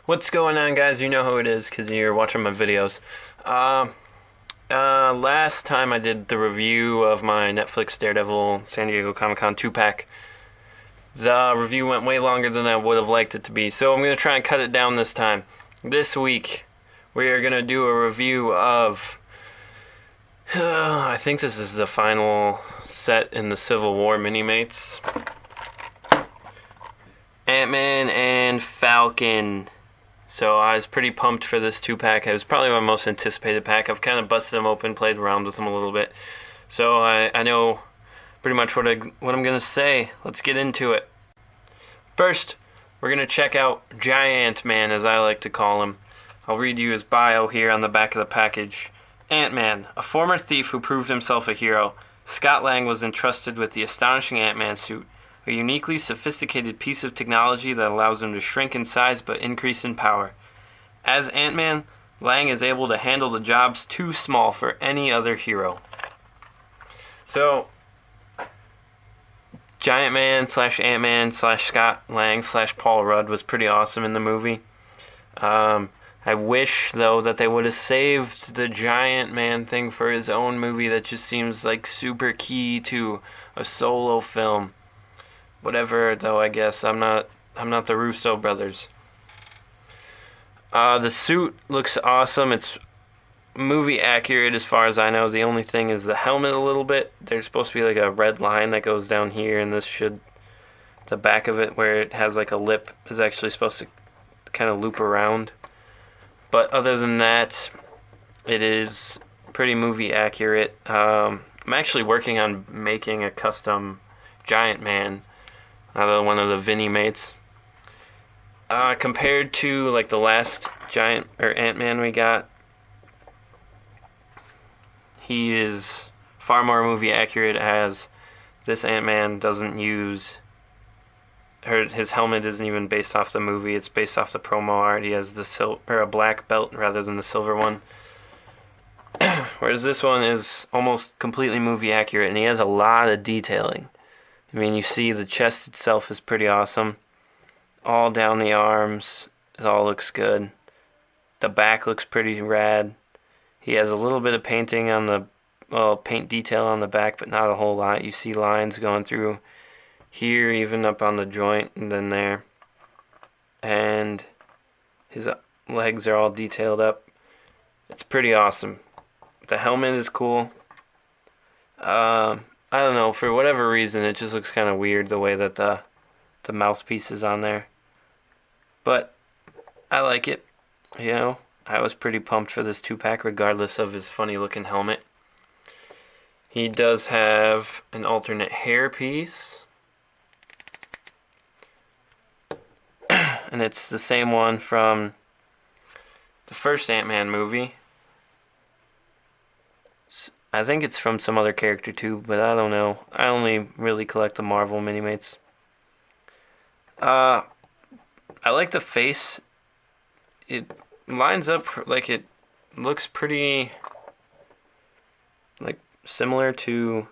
What's going on, guys? You know who it is because you're watching my videos. Last time I did the review of my Netflix Daredevil San Diego Comic-Con 2-pack. The review went way longer than I would have liked it to be, so I'm going to try and cut it down this time. This week, we are going to do a review of... I think this is the final set in the Civil War Minimates. AntMan and Falcon. So I was pretty pumped for this 2-pack. It was probably my most anticipated pack. I've kind of busted them open, played around with them a little bit. So I know pretty much what I'm going to say. Let's get into it. First, we're going to check out Giant Man, as I like to call him. I'll read you his bio here on the back of the package. AntMan, a former thief who proved himself a hero, Scott Lang was entrusted with the astonishing AntMan suit, a uniquely sophisticated piece of technology that allows him to shrink in size but increase in power. As AntMan, Lang is able to handle the jobs too small for any other hero. So, Giant Man slash AntMan slash Scott Lang slash Paul Rudd was pretty awesome in the movie. I wish, though, that they would have saved the Giant Man thing for his own movie. That just seems like super key to a solo film. Whatever, though, I guess. I'm not the Russo brothers. The suit looks awesome. It's movie accurate as far as I know. The only thing is the helmet a little bit. There's supposed to be like a red line that goes down here, and the back of it where it has like a lip is actually supposed to kind of loop around. But other than that, it is pretty movie accurate. I'm actually working on making a custom Giant Man. Another one of the Minimates. Compared to like the last Giant or Ant-Man we got, he is far more movie accurate, as this Ant-Man doesn't use, his helmet isn't even based off the movie. It's based off the promo art. He has a black belt rather than the silver one. Whereas this one is almost completely movie accurate, and he has a lot of detailing. I mean, you see the chest itself is pretty awesome. All down the arms, it all looks good. The back looks pretty rad. He has a little bit of painting on paint detail on the back, but not a whole lot. You see lines going through here, even up on the joint, and then there. And his legs are all detailed up. It's pretty awesome. The helmet is cool. I don't know, for whatever reason, it just looks kind of weird the way that the mouthpiece is on there. But I like it. You know, I was pretty pumped for this 2-pack regardless of his funny looking helmet. He does have an alternate hairpiece. And it's the same one from the first Ant-Man movie. I think it's from some other character too, but I don't know. I only really collect the Marvel Minimates. I like the face. It lines up like it looks pretty like similar to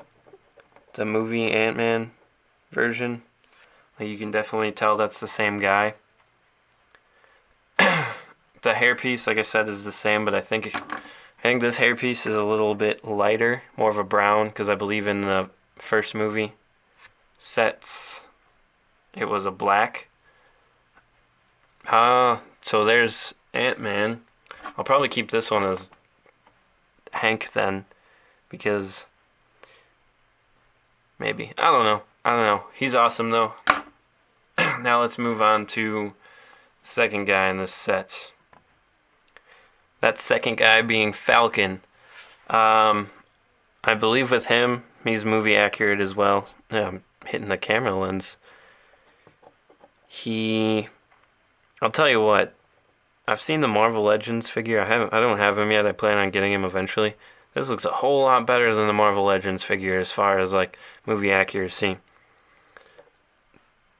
the movie Ant-Man version. Like you can definitely tell that's the same guy. The hairpiece, like I said, is the same, but I think this hairpiece is a little bit lighter, more of a brown, because I believe in the first movie sets it was a black. So there's Ant-Man. I'll probably keep this one as Hank then, because maybe. I don't know. He's awesome though. Now let's move on to the second guy in this set. That second guy being Falcon. I believe with him, he's movie accurate as well. I'm hitting the camera lens. I'll tell you what. I've seen the Marvel Legends figure. I don't have him yet. I plan on getting him eventually. This looks a whole lot better than the Marvel Legends figure as far as like movie accuracy.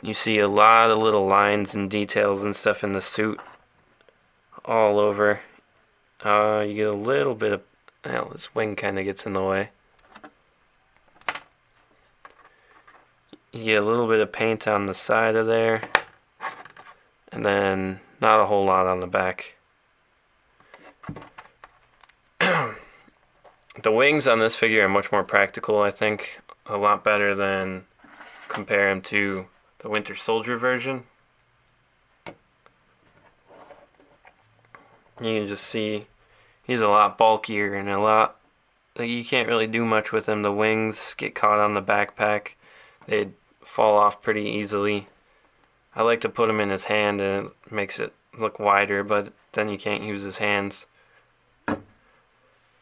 You see a lot of little lines and details and stuff in the suit all over. You get a little bit of... Well, this wing kind of gets in the way. You get a little bit of paint on the side of there. and then not a whole lot on the back. The wings on this figure are much more practical, I think. A lot better than compare him to the Winter Soldier version. You can just see he's a lot bulkier and a lot, like, you can't really do much with him. The wings get caught on the backpack. They'd fall off pretty easily. I like to put him in his hand and it makes it look wider, but then you can't use his hands.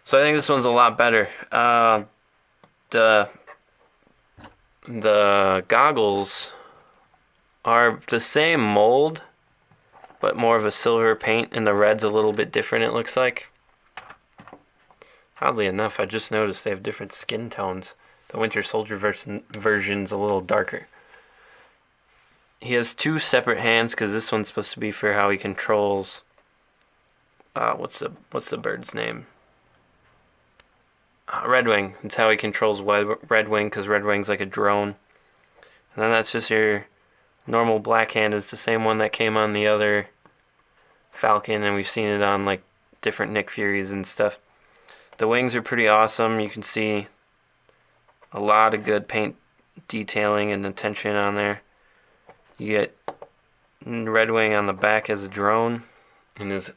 So I think this one's a lot better. The goggles are the same mold, but more of a silver paint, and the red's a little bit different, it looks like. Oddly enough, I just noticed they have different skin tones. The Winter Soldier version's a little darker. He has two separate hands because this one's supposed to be for how he controls. What's the bird's name? Red Wing. It's how he controls Red Wing, because Red Wing's like a drone. And then that's just your normal black hand. It's the same one that came on the other Falcon, and we've seen it on like different Nick Furies and stuff. The wings are pretty awesome. You can see a lot of good paint detailing and attention on there. You get Red Wing on the back as a drone in his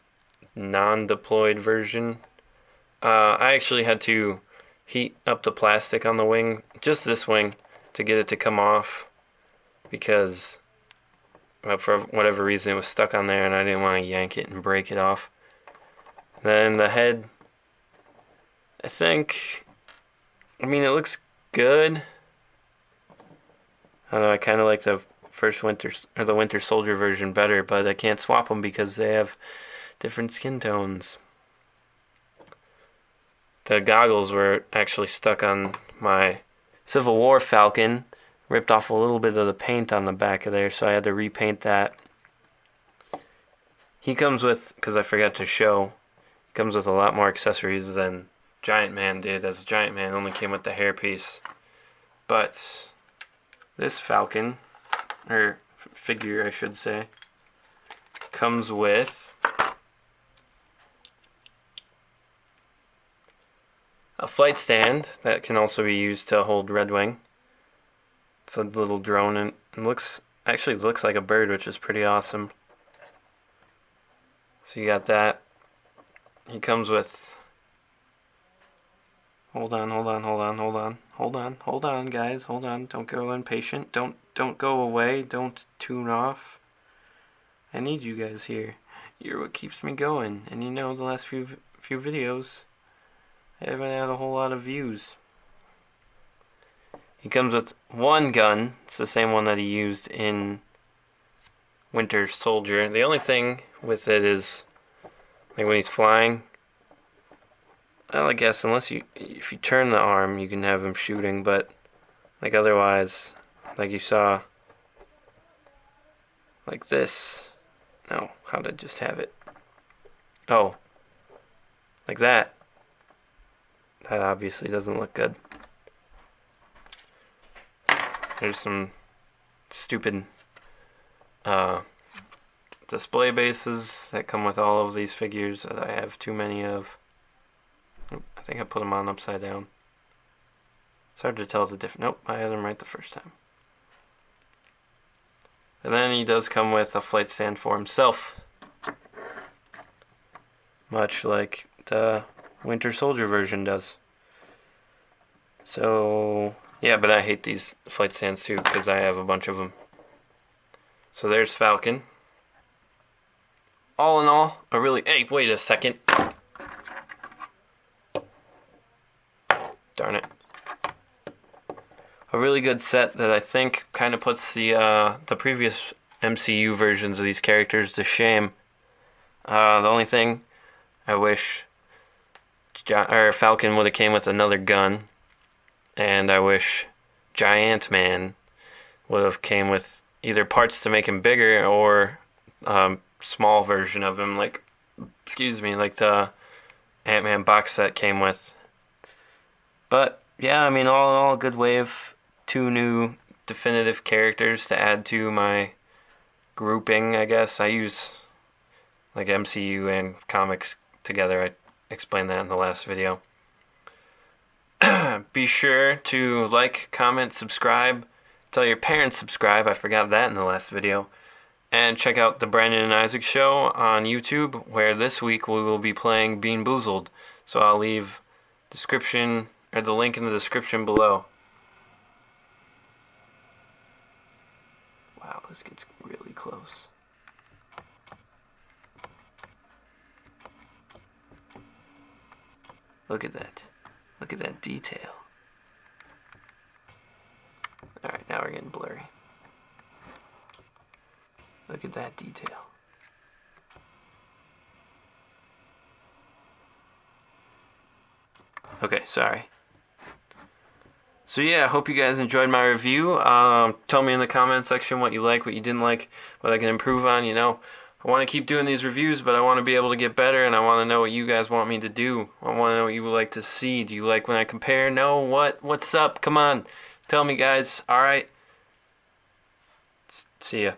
non-deployed version. I actually had to heat up the plastic on the wing, just this wing, to get it to come off, because for whatever reason it was stuck on there and I didn't want to yank it and break it off. Then the head, I mean, it looks good. I don't know, I kind of like the first the Winter Soldier version better, but I can't swap them because they have different skin tones. The goggles were actually stuck on my Civil War Falcon, ripped off a little bit of the paint on the back of there, so I had to repaint that. He comes with, because I forgot to show, he comes with a lot more accessories than Giant Man did, as Giant Man only came with the hairpiece. But this Falcon, or figure I should say, comes with a flight stand that can also be used to hold Red Wing. It's a little drone, and it actually looks like a bird, which is pretty awesome. So you got that. He comes with, hold on, guys, hold on. Don't go impatient. Don't go away. Don't tune off. I need you guys here. You're what keeps me going. And you know, the last few videos, I haven't had a whole lot of views. He comes with one gun. It's the same one that he used in Winter Soldier. The only thing with it is, like, when he's flying, well, I guess if you turn the arm, you can have him shooting, but like otherwise, like you saw, like this. No, how did I just have it? Oh, like that. That obviously doesn't look good. There's some stupid display bases that come with all of these figures that I have too many of. I think I put them on upside down. It's hard to tell the difference. Nope, I had them right the first time. And then he does come with a flight stand for himself, much like the Winter Soldier version does. So yeah, but I hate these flight stands too because I have a bunch of them. So there's Falcon. All in all, hey, wait a second. Darn it. A really good set that I think kind of puts the previous MCU versions of these characters to shame. The only thing I wish Falcon would have came with another gun, and I wish Giant Man would have came with either parts to make him bigger or small version of him, like the AntMan box set came with. But yeah, I mean, all in all, a good way of 2 new definitive characters to add to my grouping, I guess. I use like MCU and comics together. I explained that in the last video. Be sure to like, comment, subscribe. Tell your parents subscribe. I forgot that in the last video. And check out the Brandon and Isaac Show on YouTube, where this week we will be playing Bean Boozled. So I'll leave description or the link in the description below. Wow, this gets really close. Look at that. Look at that detail. Alright, now we're getting blurry. Look at that detail. Okay, sorry. So yeah, I hope you guys enjoyed my review. Tell me in the comment section what you like, what you didn't like, what I can improve on, you know. I want to keep doing these reviews, but I want to be able to get better, and I want to know what you guys want me to do. I want to know what you would like to see. Do you like when I compare? No? What? What's up? Come on. Tell me, guys. Alright. See ya.